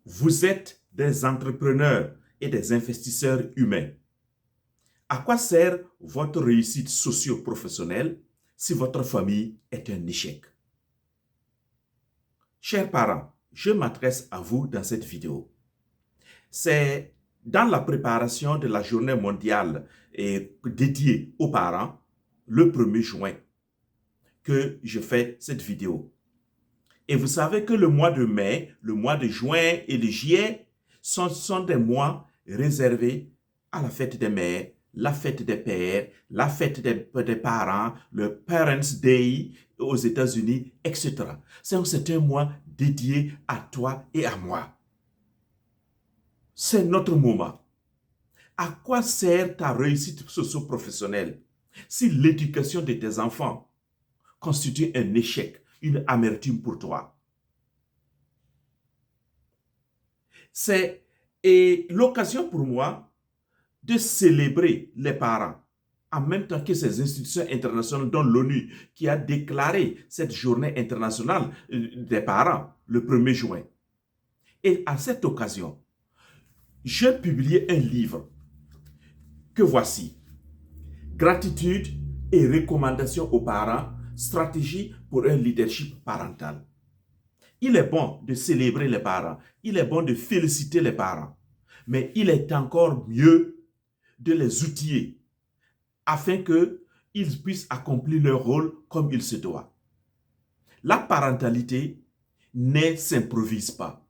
Vous êtes des entrepreneurs et des investisseurs humains. À quoi sert votre réussite socio-professionnelle si votre famille est un échec? Chers parents, je m'adresse à vous dans cette vidéo. C'est dans la préparation de la journée mondiale dédiée aux parents, le 1er juin, que je fais cette vidéo. Et vous savez que le mois de mai, le mois de juin et de juillet sont des mois réservés à la fête des mères, la fête des pères, la fête des parents, le Parents' Day aux États-Unis, etc. C'est un mois dédié à toi et à moi. C'est notre moment. À quoi sert ta réussite socio-professionnelle si l'éducation de tes enfants constitue un échec, une amertume pour toi? C'est l'occasion pour moi de célébrer les parents en même temps que ces institutions internationales, dont l'ONU, qui a déclaré cette journée internationale des parents le 1er juin. Et à cette occasion, j'ai publié un livre que voici: Gratitude et recommandations aux parents, stratégie pour un leadership parental. Il est bon de célébrer les parents, il est bon de féliciter les parents, mais il est encore mieux de les outiller afin qu'ils puissent accomplir leur rôle comme il se doit. La parentalité ne s'improvise pas.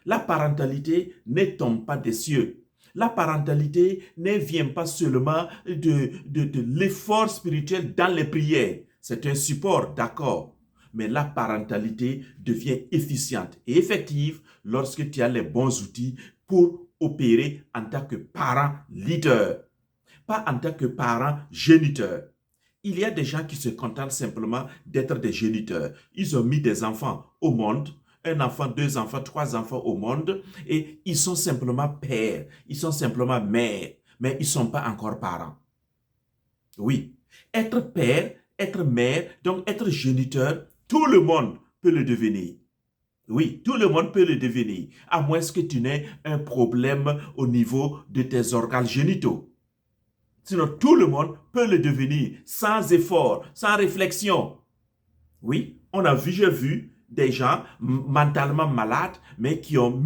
La parentalité ne tombe pas des cieux. La parentalité ne vient pas seulement de l'effort spirituel dans les prières. C'est un support, d'accord. Mais la parentalité devient efficiente et effective lorsque tu as les bons outils pour opérer en tant que parent leader, pas en tant que parent géniteur. Il y a des gens qui se contentent simplement d'être des géniteurs. Ils ont mis des enfants au monde, un enfant, deux enfants, trois enfants au monde, et ils sont simplement pères, ils sont simplement mères, mais ils ne sont pas encore parents. Oui, être père, être mère, donc être géniteur, tout le monde peut le devenir. Oui, tout le monde peut le devenir, à moins que tu n'aies un problème au niveau de tes organes génitaux. Sinon, tout le monde peut le devenir, sans effort, sans réflexion. Oui, j'ai vu des gens mentalement malades, mais qui ont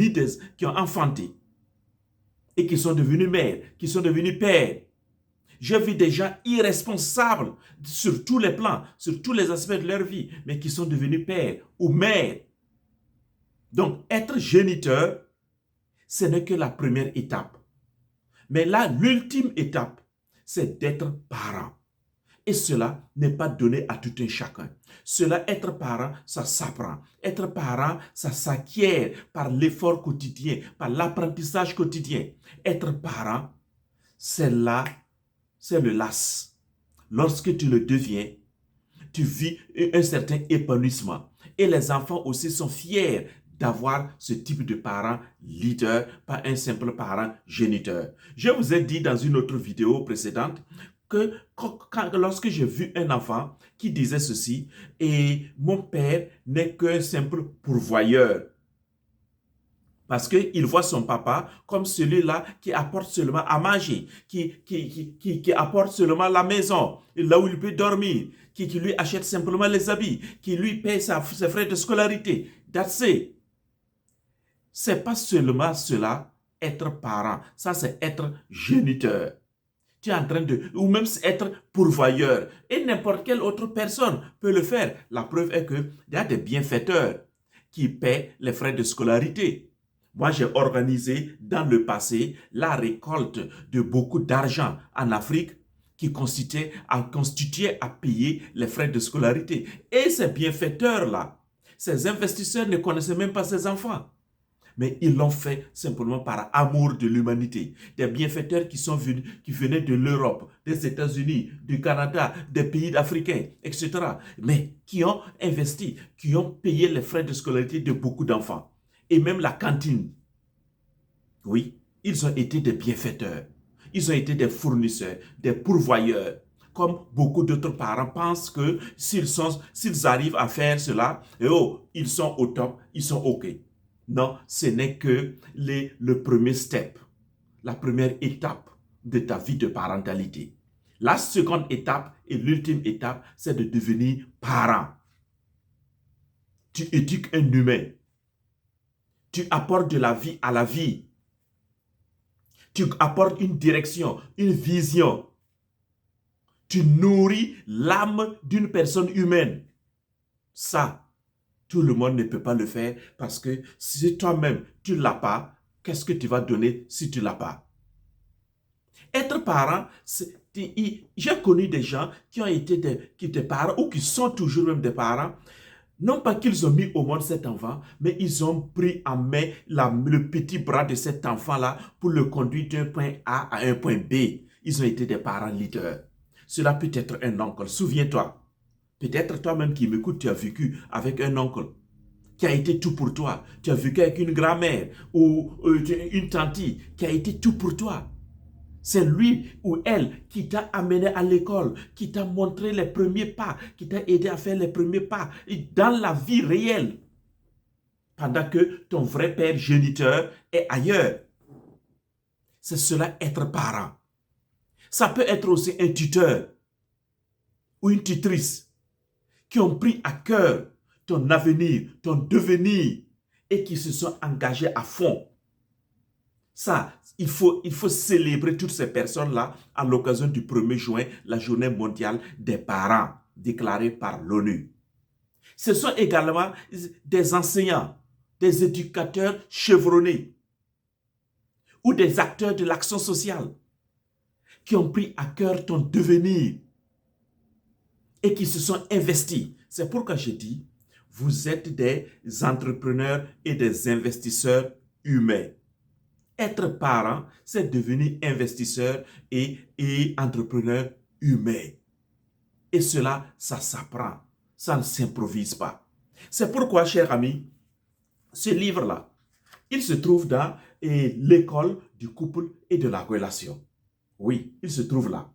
enfanté et qui sont devenus mères, qui sont devenus pères. J'ai vu des gens irresponsables sur tous les plans, sur tous les aspects de leur vie, mais qui sont devenus pères ou mères. Donc, être géniteur, ce n'est que la première étape. Mais là, l'ultime étape, c'est d'être parent. Et cela n'est pas donné à tout un chacun. Cela, être parent, ça s'apprend. Être parent, ça s'acquiert par l'effort quotidien, par l'apprentissage quotidien. Être parent, c'est là, c'est le las. Lorsque tu le deviens, tu vis un certain épanouissement. Et les enfants aussi sont fiers d'avoir ce type de parent leader, pas un simple parent géniteur. Je vous ai dit dans une autre vidéo précédente que lorsque j'ai vu un enfant qui disait ceci, et mon père n'est qu'un simple pourvoyeur. Parce qu'il voit son papa comme celui-là qui apporte seulement à manger, qui apporte seulement la maison, là où il peut dormir, qui lui achète simplement les habits, qui lui paye ses frais de scolarité. That's it. C'est pas seulement cela, être parent. Ça, c'est être géniteur. Tu es en train de, ou même être pourvoyeur. Et n'importe quelle autre personne peut le faire. La preuve est qu'il y a des bienfaiteurs qui paient les frais de scolarité. Moi, j'ai organisé dans le passé la récolte de beaucoup d'argent en Afrique qui constituait à payer les frais de scolarité. Et ces bienfaiteurs-là, ces investisseurs ne connaissaient même pas ces enfants. Mais ils l'ont fait simplement par amour de l'humanité. Des bienfaiteurs qui venaient de l'Europe, des États-Unis, du Canada, des pays africains, etc. Mais qui ont investi, qui ont payé les frais de scolarité de beaucoup d'enfants. Et même la cantine. Oui, ils ont été des bienfaiteurs. Ils ont été des fournisseurs, des pourvoyeurs. Comme beaucoup d'autres parents pensent que s'ils arrivent à faire cela, ils sont au top, ils sont OK. Non, ce n'est que le premier step, la première étape de ta vie de parentalité. La seconde étape et l'ultime étape, c'est de devenir parent. Tu éduques un humain. Tu apportes de la vie à la vie. Tu apportes une direction, une vision. Tu nourris l'âme d'une personne humaine. Ça, tout le monde ne peut pas le faire parce que si toi-même, tu ne l'as pas, qu'est-ce que tu vas donner si tu ne l'as pas? Être parent, j'ai connu des gens qui ont été des parents ou qui sont toujours même des parents. Non pas qu'ils ont mis au monde cet enfant, mais ils ont pris en main le petit bras de cet enfant-là pour le conduire d'un point A à un point B. Ils ont été des parents leaders. Cela peut être un oncle. Souviens-toi, peut-être toi-même qui m'écoutes, tu as vécu avec un oncle qui a été tout pour toi. Tu as vécu avec une grand-mère ou une tante qui a été tout pour toi. C'est lui ou elle qui t'a amené à l'école, qui t'a montré les premiers pas, qui t'a aidé à faire les premiers pas dans la vie réelle. Pendant que ton vrai père géniteur est ailleurs. C'est cela être parent. Ça peut être aussi un tuteur ou une tutrice qui ont pris à cœur ton avenir, ton devenir et qui se sont engagés à fond. Ça, il faut célébrer toutes ces personnes-là à l'occasion du 1er juin, la journée mondiale des parents, déclarée par l'ONU. Ce sont également des enseignants, des éducateurs chevronnés ou des acteurs de l'action sociale qui ont pris à cœur ton devenir et qui se sont investis. C'est pourquoi je dis, vous êtes des entrepreneurs et des investisseurs humains. Être parent, c'est devenir investisseur et entrepreneur humain. Et cela, ça s'apprend. Ça ne s'improvise pas. C'est pourquoi, chers amis, ce livre-là, il se trouve dans l'école du couple et de la relation. Oui, il se trouve là.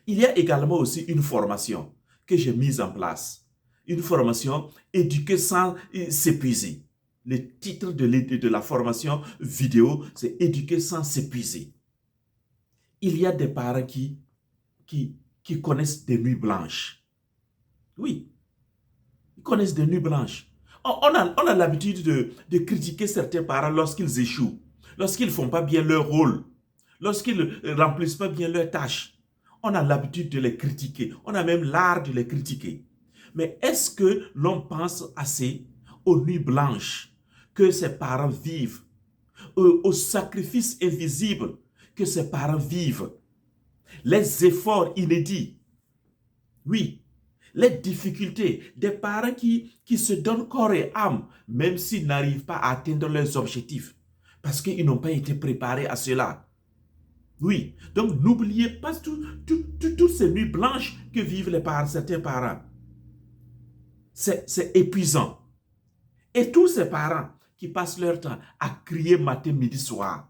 Il y a également aussi une formation que j'ai mise en place. Une formation éduquée sans s'épuiser. Le titre de la formation vidéo, c'est éduquer sans s'épuiser. Il y a des parents qui connaissent des nuits blanches. Oui, ils connaissent des nuits blanches. On a l'habitude de critiquer certains parents lorsqu'ils échouent, lorsqu'ils ne font pas bien leur rôle, lorsqu'ils ne remplissent pas bien leurs tâches. On a l'habitude de les critiquer. On a même l'art de les critiquer. Mais est-ce que l'on pense assez aux nuits blanches que ces parents vivent, aux sacrifices invisibles que ces parents vivent, les efforts inédits, oui, les difficultés des parents qui se donnent corps et âme, même s'ils n'arrivent pas à atteindre leurs objectifs, parce qu'ils n'ont pas été préparés à cela. Oui, donc n'oubliez pas toutes ces nuits blanches que vivent certains parents. C'est épuisant. Et tous ces parents qui passent leur temps à crier matin, midi, soir,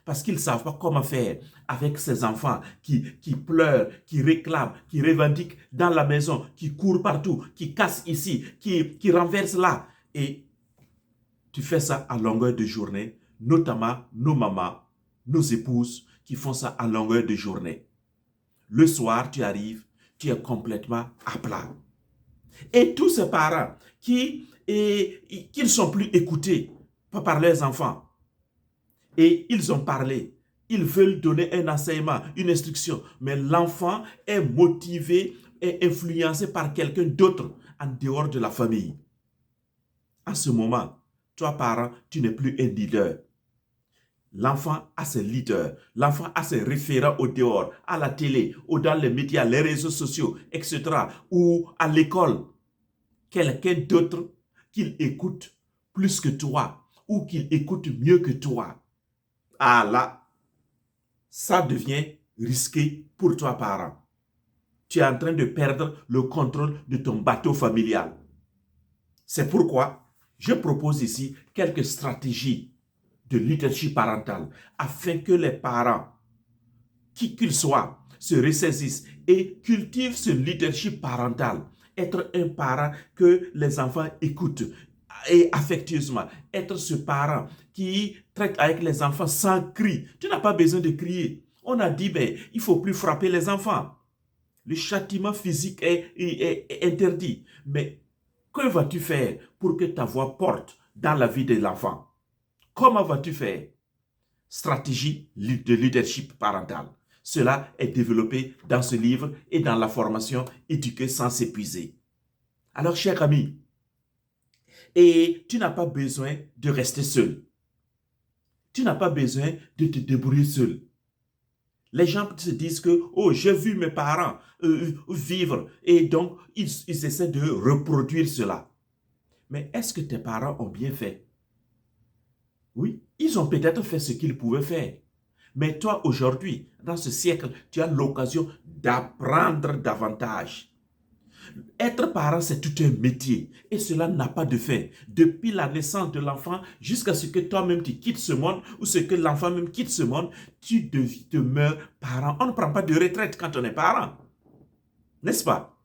parce qu'ils ne savent pas comment faire avec ces enfants qui pleurent, qui réclament, qui revendiquent dans la maison, qui courent partout, qui cassent ici, qui renversent là. Et tu fais ça à longueur de journée, notamment nos mamans, nos épouses qui font ça à longueur de journée. Le soir, tu arrives, tu es complètement à plat. Et tous ces parents qui ne sont plus écoutés par leurs enfants, et ils ont parlé, ils veulent donner un enseignement, une instruction, mais l'enfant est motivé et influencé par quelqu'un d'autre en dehors de la famille. En ce moment, toi parent, tu n'es plus un leader. L'enfant a ses leaders, l'enfant a ses référents au dehors, à la télé, ou dans les médias, les réseaux sociaux, etc., ou à l'école. Quelqu'un d'autre qu'il écoute plus que toi, ou qu'il écoute mieux que toi. Ah là, ça devient risqué pour toi, parent. Tu es en train de perdre le contrôle de ton bateau familial. C'est pourquoi je propose ici quelques stratégies de leadership parental afin que les parents, qui qu'ils soient, se ressaisissent et cultivent ce leadership parental. Être un parent que les enfants écoutent, et affectueusement, être ce parent qui traite avec les enfants sans cri. Tu n'as pas besoin de crier. On a dit, ben, il ne faut plus frapper les enfants. Le châtiment physique est interdit. Mais que vas-tu faire pour que ta voix porte dans la vie de l'enfant? Comment vas-tu faire? Stratégie de leadership parental. Cela est développé dans ce livre et dans la formation Éduquer sans s'épuiser. Alors, cher ami, et tu n'as pas besoin de rester seul. Tu n'as pas besoin de te débrouiller seul. Les gens se disent que, oh, j'ai vu mes parents vivre et donc ils essaient de reproduire cela. Mais est-ce que tes parents ont bien fait? Oui, ils ont peut-être fait ce qu'ils pouvaient faire. Mais toi, aujourd'hui, dans ce siècle, tu as l'occasion d'apprendre davantage. Être parent, c'est tout un métier et cela n'a pas de fin. Depuis la naissance de l'enfant jusqu'à ce que toi-même tu quittes ce monde ou ce que l'enfant même quitte ce monde, tu demeures parent. On ne prend pas de retraite quand on est parent. N'est-ce pas?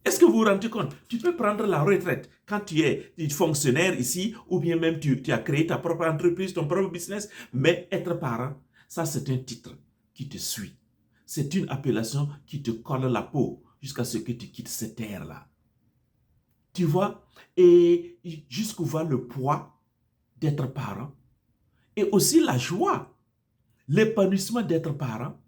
Est-ce que vous vous rendez compte? Tu peux prendre la retraite quand tu es fonctionnaire ici ou bien même tu as créé ta propre entreprise, ton propre business, mais être parent, ça c'est un titre qui te suit. C'est une appellation qui te colle la peau jusqu'à ce que tu quittes cette terre-là. Tu vois? Et jusqu'où va le poids d'être parent et aussi la joie, l'épanouissement d'être parent.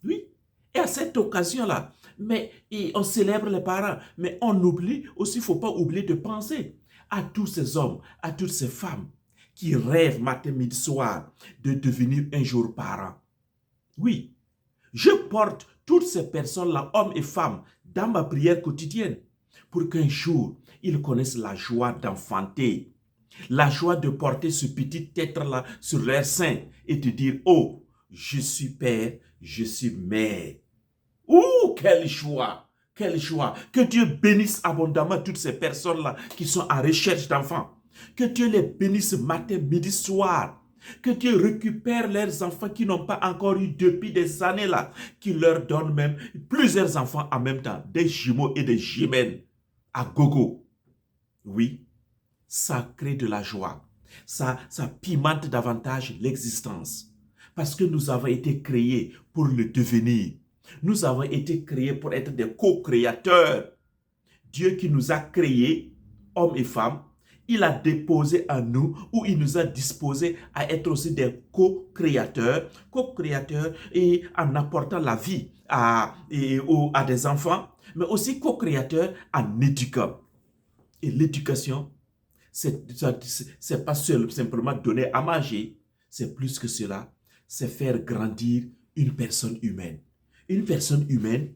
Oui. Et à cette occasion-là, mais on célèbre les parents, mais on oublie aussi, il ne faut pas oublier de penser à tous ces hommes, à toutes ces femmes qui rêvent matin, midi, soir de devenir un jour parents. Oui, je porte toutes ces personnes-là, hommes et femmes, dans ma prière quotidienne pour qu'un jour, ils connaissent la joie d'enfanter, la joie de porter ce petit être-là sur leur sein et de dire, oh, je suis père, je suis mère. Ouh, quelle joie! Quelle joie! Que Dieu bénisse abondamment toutes ces personnes-là qui sont en recherche d'enfants. Que Dieu les bénisse matin, midi, soir. Que Dieu récupère leurs enfants qui n'ont pas encore eu depuis des années là, qui leur donne même plusieurs enfants en même temps, des jumeaux et des jumelles à gogo. Oui, ça crée de la joie. Ça pimente davantage l'existence. Parce que nous avons été créés pour le devenir. Nous avons été créés pour être des co-créateurs. Dieu qui nous a créés, hommes et femmes, il a déposé en nous, ou il nous a disposé à être aussi des co-créateurs et en apportant la vie à des enfants, mais aussi co-créateurs en éduquant. Et l'éducation, c'est pas simplement donner à manger, c'est plus que cela, c'est faire grandir une personne humaine. Une personne humaine,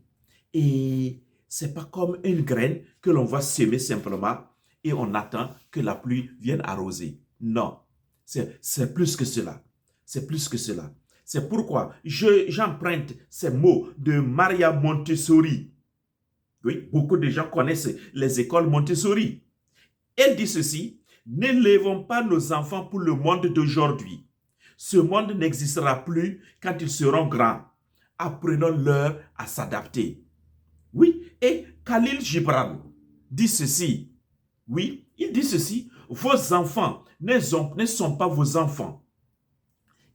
et c'est pas comme une graine que l'on va semer simplement et on attend que la pluie vienne arroser. Non, c'est plus que cela. C'est plus que cela. C'est pourquoi j'emprunte ces mots de Maria Montessori. Oui, beaucoup de gens connaissent les écoles Montessori. Elle dit ceci: n'élevons pas nos enfants pour le monde d'aujourd'hui. Ce monde n'existera plus quand ils seront grands. Apprenons-leur à s'adapter. Oui, et Khalil Gibran dit ceci. Oui, il dit ceci: vos enfants ne sont pas vos enfants.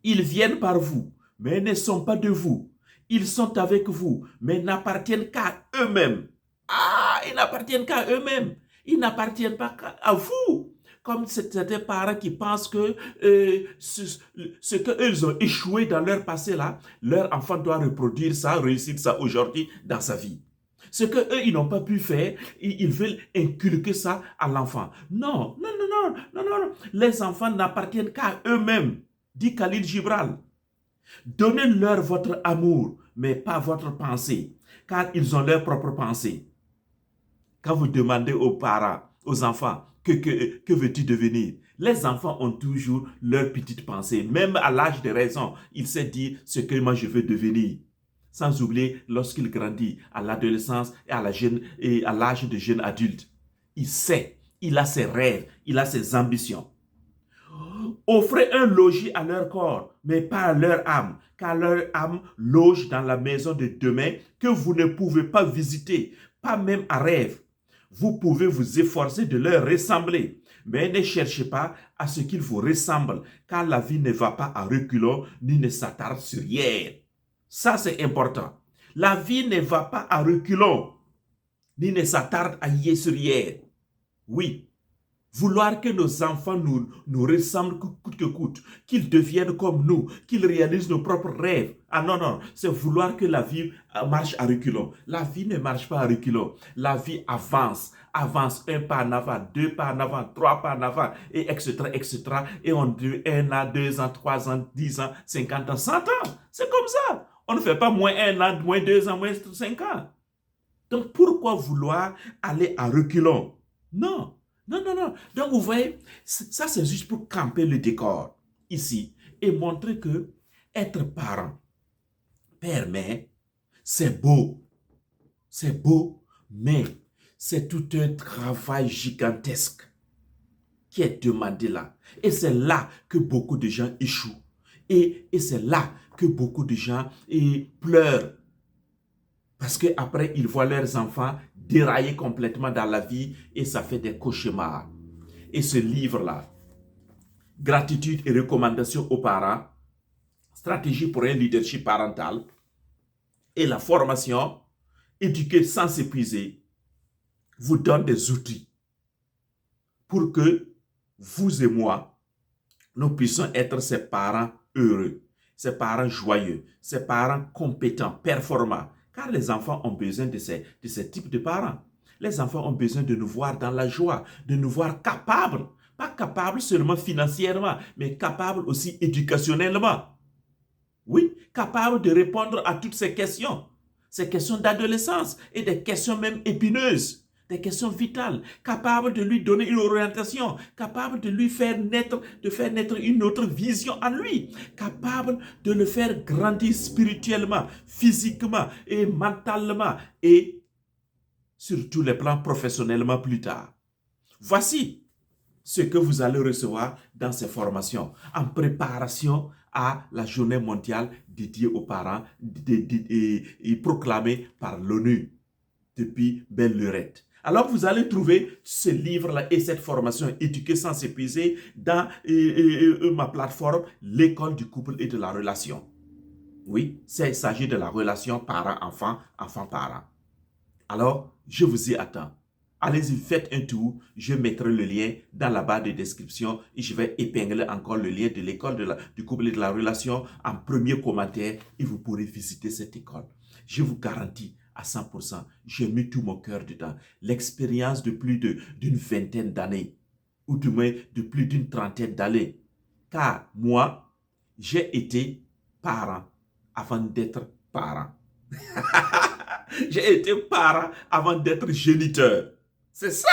Ils viennent par vous, mais ne sont pas de vous. Ils sont avec vous, mais n'appartiennent qu'à eux-mêmes. Ah, ils n'appartiennent qu'à eux-mêmes. Ils n'appartiennent pas à vous. Comme certains parents qui pensent que ce qu'ils ont échoué dans leur passé là, leur enfant doit reproduire ça, réussir ça aujourd'hui dans sa vie. Ce qu'eux, ils n'ont pas pu faire, ils veulent inculquer ça à l'enfant. Non, non, non, non, non, non. Les enfants n'appartiennent qu'à eux-mêmes, dit Khalil Gibran. Donnez-leur votre amour, mais pas votre pensée, car ils ont leur propre pensée. Quand vous demandez aux parents, aux enfants, que veux-tu devenir? Les enfants ont toujours leur petite pensée. Même à l'âge de raison, il sait dire ce que moi je veux devenir. Sans oublier lorsqu'il grandit à l'adolescence et à l'âge de jeune adulte. Il sait, il a ses rêves, il a ses ambitions. Offrez un logis à leur corps, mais pas à leur âme, car leur âme loge dans la maison de demain que vous ne pouvez pas visiter, pas même à rêve. Vous pouvez vous efforcer de leur ressembler, mais ne cherchez pas à ce qu'ils vous ressemblent, car la vie ne va pas à reculons ni ne s'attarde sur hier. Ça, c'est important. La vie ne va pas à reculons, ni ne s'attarde à hier sur hier. Oui, vouloir que nos enfants nous ressemblent coûte que coûte, qu'ils deviennent comme nous, qu'ils réalisent nos propres rêves. Ah non, non, c'est vouloir que la vie marche à reculons. La vie ne marche pas à reculons. La vie avance, avance, un pas en avant, deux pas en avant, trois pas en avant, et etc., etc. Et on dit 1 an, 2 ans, 3 ans, 10 ans, 50 ans, 100 ans. C'est comme ça. On ne fait pas moins 1 an, moins 2 ans, moins 5 ans. Donc, pourquoi vouloir aller à reculons? Non. Non, non, non. Donc, vous voyez, ça, c'est juste pour camper le décor ici et montrer que être parent, père, mère, c'est beau. C'est beau, mais c'est tout un travail gigantesque qui est demandé là. Et c'est là que beaucoup de gens échouent. Et c'est là que beaucoup de gens pleurent. Parce qu'après, ils voient leurs enfants dérailler complètement dans la vie et ça fait des cauchemars. Et ce livre-là, Gratitude et recommandations aux parents, stratégie pour un leadership parental et la formation, éduquer sans s'épuiser, vous donne des outils pour que vous et moi, nous puissions être ces parents heureux, ces parents joyeux, ces parents compétents, performants. Car les enfants ont besoin de ces types de parents. Les enfants ont besoin de nous voir dans la joie, de nous voir capables. Pas capables seulement financièrement, mais capables aussi éducationnellement. Oui, capables de répondre à toutes ces questions d'adolescence et des questions même épineuses, des questions vitales, capables de lui donner une orientation, capables de lui faire naître, une autre vision en lui, capables de le faire grandir spirituellement, physiquement et mentalement et sur tous les plans professionnellement plus tard. Voici ce que vous allez recevoir dans ces formations en préparation à la journée mondiale dédiée aux parents et proclamée par l'ONU depuis belle lurette. Alors vous allez trouver ce livre-là et cette formation Éduquer sans s'épuiser dans ma plateforme L'école du couple et de la relation. Oui, il s'agit de la relation parent-enfant, enfant-parent. Alors, je vous y attends. Allez-y, faites un tour. Je mettrai le lien dans la barre de description et je vais épingler encore le lien de l'école du couple et de la relation en premier commentaire et vous pourrez visiter cette école. Je vous garantis à 100%, j'ai mis tout mon cœur dedans. L'expérience de plus d'une vingtaine d'années ou du moins de plus d'une trentaine d'années. Car moi, j'ai été parent avant d'être parent. J'ai été parent avant d'être géniteur. C'est ça.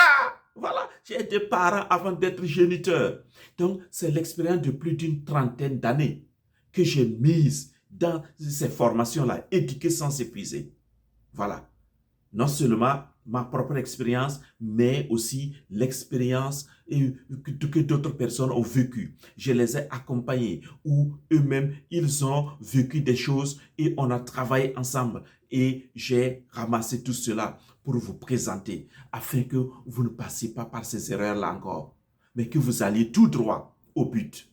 Voilà. J'ai été parent avant d'être géniteur. Donc, c'est l'expérience de plus d'une trentaine d'années que j'ai mise dans ces formations-là, éduquer sans s'épuiser. Voilà. Non seulement ma propre expérience, mais aussi l'expérience que d'autres personnes ont vécu. Je les ai accompagnés ou eux-mêmes, ils ont vécu des choses et on a travaillé ensemble. Et j'ai ramassé tout cela pour vous présenter afin que vous ne passiez pas par ces erreurs-là encore, mais que vous alliez tout droit au but.